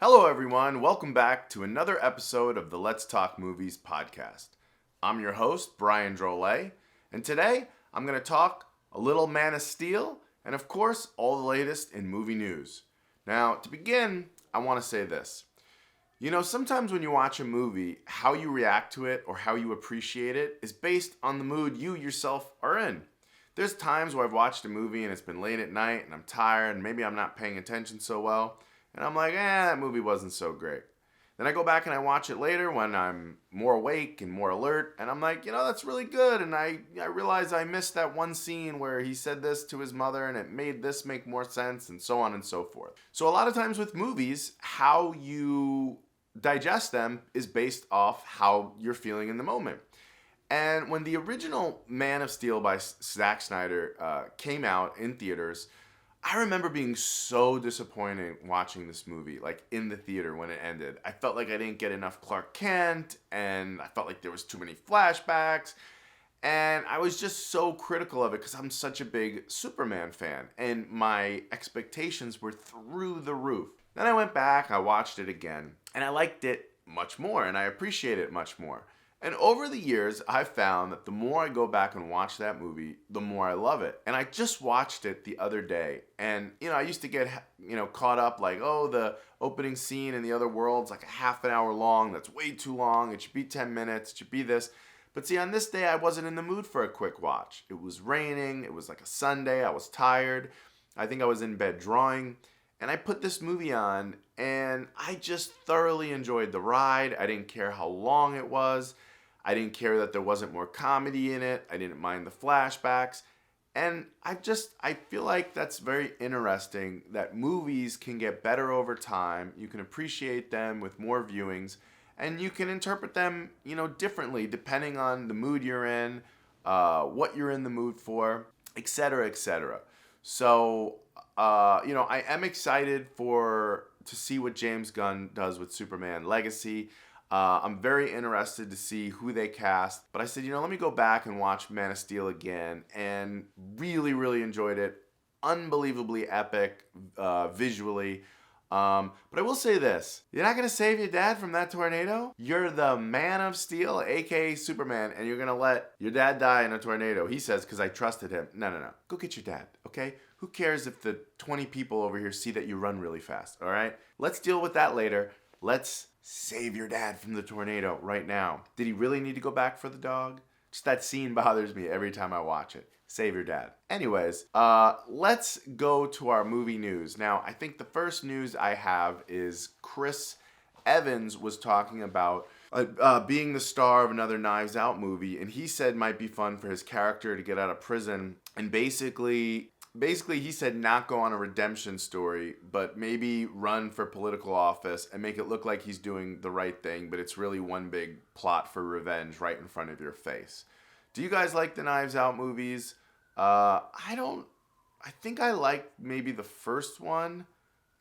Hello, everyone. Welcome back to another episode of the Let's Talk Movies podcast. I'm your host, Brian Drolet, and today I'm going to talk a little Man of Steel and, of course, all the latest in movie news. Now, to begin, I want to say this. You know, sometimes when you watch a movie, how you react to it or how you appreciate it is based on the mood you yourself are in. There's times where I've watched a movie and it's been late at night and I'm tired and maybe I'm not paying attention so well. And I'm like, that movie wasn't so great. Then I go back and I watch it later when I'm more awake and more alert. And I'm like, that's really good. And I realize I missed that one scene where he said this to his mother and it made this make more sense and so on and so forth. So a lot of times with movies, how you digest them is based off how you're feeling in the moment. And when the original Man of Steel by Zack Snyder came out in theaters, I remember being so disappointed watching this movie, like in the theater when it ended. I felt like I didn't get enough Clark Kent, and I felt like there was too many flashbacks, and I was just so critical of it because I'm such a big Superman fan, and my expectations were through the roof. Then I went back, I watched it again, and I liked it much more, and I appreciate it much more. And over the years, I've found that the more I go back and watch that movie, the more I love it. And I just watched it the other day. And, I used to get, caught up like, the opening scene in The Other World's like a half an hour long. That's way too long. It should be 10 minutes. It should be this. But see, on this day, I wasn't in the mood for a quick watch. It was raining. It was like a Sunday. I was tired. I think I was in bed drawing. And I put this movie on, and I just thoroughly enjoyed the ride. I didn't care how long it was. I didn't care that there wasn't more comedy in it. I didn't mind the flashbacks. And I feel like that's very interesting that movies can get better over time. You can appreciate them with more viewings. And you can interpret them, differently depending on the mood you're in, what you're in the mood for, etc., etc. So, I am excited to see what James Gunn does with Superman Legacy. I'm very interested to see who they cast. But I said, let me go back and watch Man of Steel again. And really, really enjoyed it. Unbelievably epic visually. But I will say this. You're not going to save your dad from that tornado? You're the Man of Steel, a.k.a. Superman, and you're going to let your dad die in a tornado. He says, because I trusted him. No. Go get your dad, okay? Who cares if the 20 people over here see that you run really fast, all right? Let's deal with that later. Let's save your dad from the tornado right now. Did he really need to go back for the dog? Just that scene bothers me every time I watch it. Save your dad. Anyways, let's go to our movie news. Now, I think the first news I have is Chris Evans was talking about being the star of another Knives Out movie, and he said might be fun for his character to get out of prison and basically he said not go on a redemption story, but maybe run for political office and make it look like he's doing the right thing, but it's really one big plot for revenge right in front of your face. Do you guys like the Knives Out movies? I think I liked maybe the first one,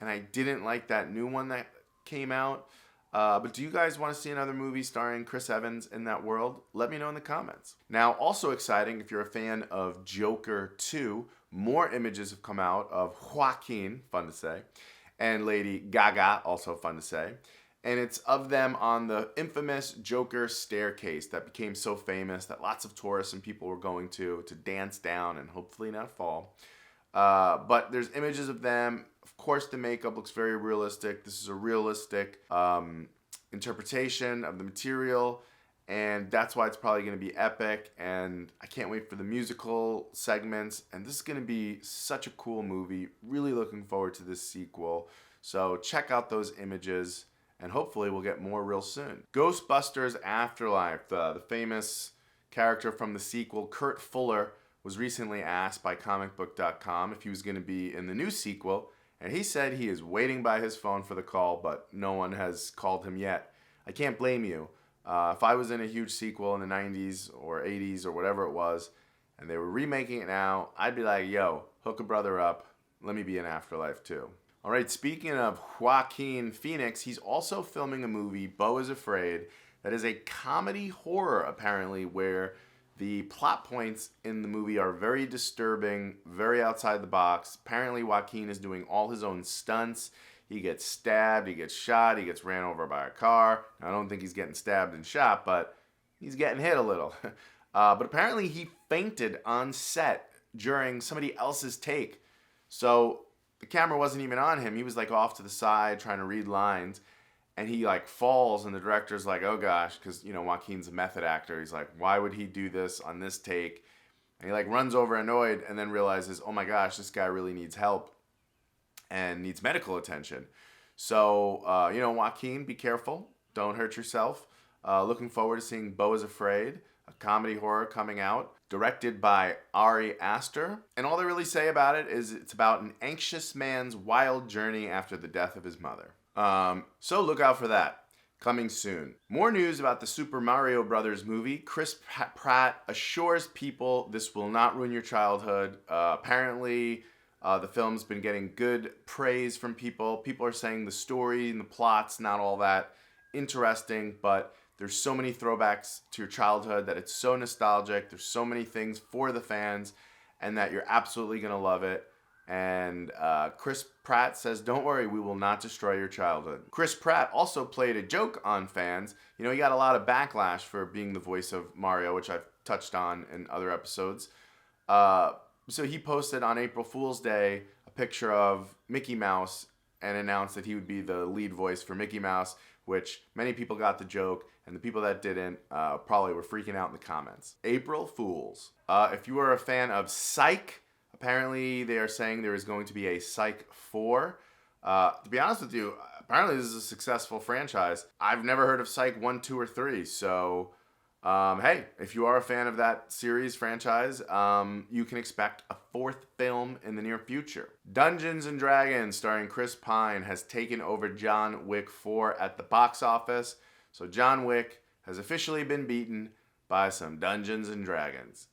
and I didn't like that new one that came out. But do you guys want to see another movie starring Chris Evans in that world? Let me know in the comments. Now, also exciting, if you're a fan of Joker 2, more images have come out of Joaquin, fun to say, and Lady Gaga, also fun to say. And it's of them on the infamous Joker staircase that became so famous that lots of tourists and people were going to dance down and hopefully not fall. But there's images of them. Of course, the makeup looks very realistic. This is a realistic interpretation of the material, and that's why it's probably going to be epic. And I can't wait for the musical segments. And this is going to be such a cool movie. Really looking forward to this sequel. So check out those images, and hopefully we'll get more real soon. Ghostbusters Afterlife, the famous character from the sequel, Kurt Fuller, was recently asked by comicbook.com if he was going to be in the new sequel, and he said he is waiting by his phone for the call, but no one has called him yet. I can't blame you. If I was in a huge sequel in the 90s or 80s or whatever it was, and they were remaking it now, I'd be like, yo, hook a brother up. Let me be in Afterlife too. All right, speaking of Joaquin Pheonix, he's also filming a movie, Beau Is Afraid, that is a comedy horror, apparently, where the plot points in the movie are very disturbing, very outside the box. Apparently, Joaquin is doing all his own stunts. He gets stabbed, he gets shot, he gets ran over by a car. Now, I don't think he's getting stabbed and shot, but he's getting hit a little. But apparently he fainted on set during somebody else's take. So the camera wasn't even on him. He was like off to the side trying to read lines. And he like falls, and the director's like, oh gosh, because Joaquin's a method actor. He's like, why would he do this on this take? And he like runs over annoyed and then realizes, oh my gosh, this guy really needs help and needs medical attention. So, Joaquin, be careful. Don't hurt yourself. Looking forward to seeing Beau Is Afraid, a comedy horror coming out, directed by Ari Aster. And all they really say about it is it's about an anxious man's wild journey after the death of his mother. So look out for that. Coming soon. More news about the Super Mario Brothers movie. Chris Pratt assures people this will not ruin your childhood. Apparently, the film's been getting good praise from people. People are saying the story and the plot's not all that interesting, but there's so many throwbacks to your childhood that it's so nostalgic. There's so many things for the fans, and that you're absolutely going to love it. And Chris Pratt says, don't worry, we will not destroy your childhood. Chris Pratt also played a joke on fans. He got a lot of backlash for being the voice of Mario, which I've touched on in other episodes. So he posted on April Fool's Day a picture of Mickey Mouse and announced that he would be the lead voice for Mickey Mouse, which many people got the joke, and the people that didn't probably were freaking out in the comments. April Fools. If you are a fan of Psych, apparently they are saying there is going to be a Psych 4. To be honest with you, apparently this is a successful franchise. I've never heard of Psych 1, 2, or 3, so hey, if you are a fan of that series franchise, you can expect a 4th film in the near future. Dungeons & Dragons starring Chris Pine has taken over John Wick 4 at the box office. So John Wick has officially been beaten by some Dungeons & Dragons.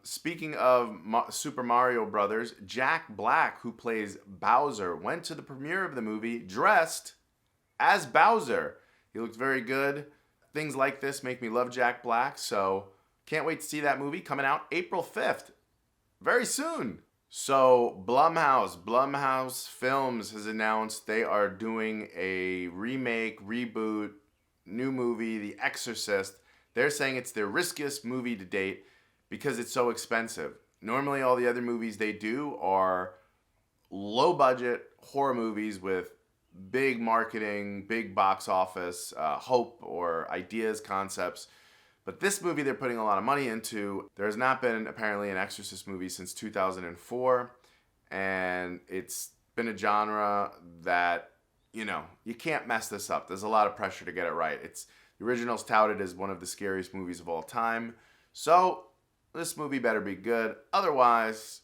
Speaking of Super Mario Brothers, Jack Black, who plays Bowser, went to the premiere of the movie dressed as Bowser. He looked very good. Things like this make me love Jack Black, so can't wait to see that movie coming out April 5th. Very soon. So Blumhouse Films has announced they are doing a remake, reboot, new movie, The Exorcist. They're saying it's their riskiest movie to date because it's so expensive. Normally all the other movies they do are low budget horror movies with big marketing, big box office, hope or ideas, concepts. But this movie they're putting a lot of money into. There has not been apparently an Exorcist movie since 2004. And it's been a genre that, you can't mess this up. There's a lot of pressure to get it right. The original's touted as one of the scariest movies of all time. So this movie better be good. Otherwise,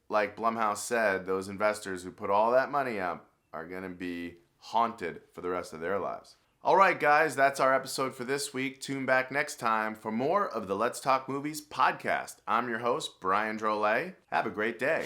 like Blumhouse said, those investors who put all that money up are going to be haunted for the rest of their lives. All right, guys, that's our episode for this week. Tune back next time for more of the Let's Talk Movies podcast. I'm your host, Brian Drolet. Have a great day.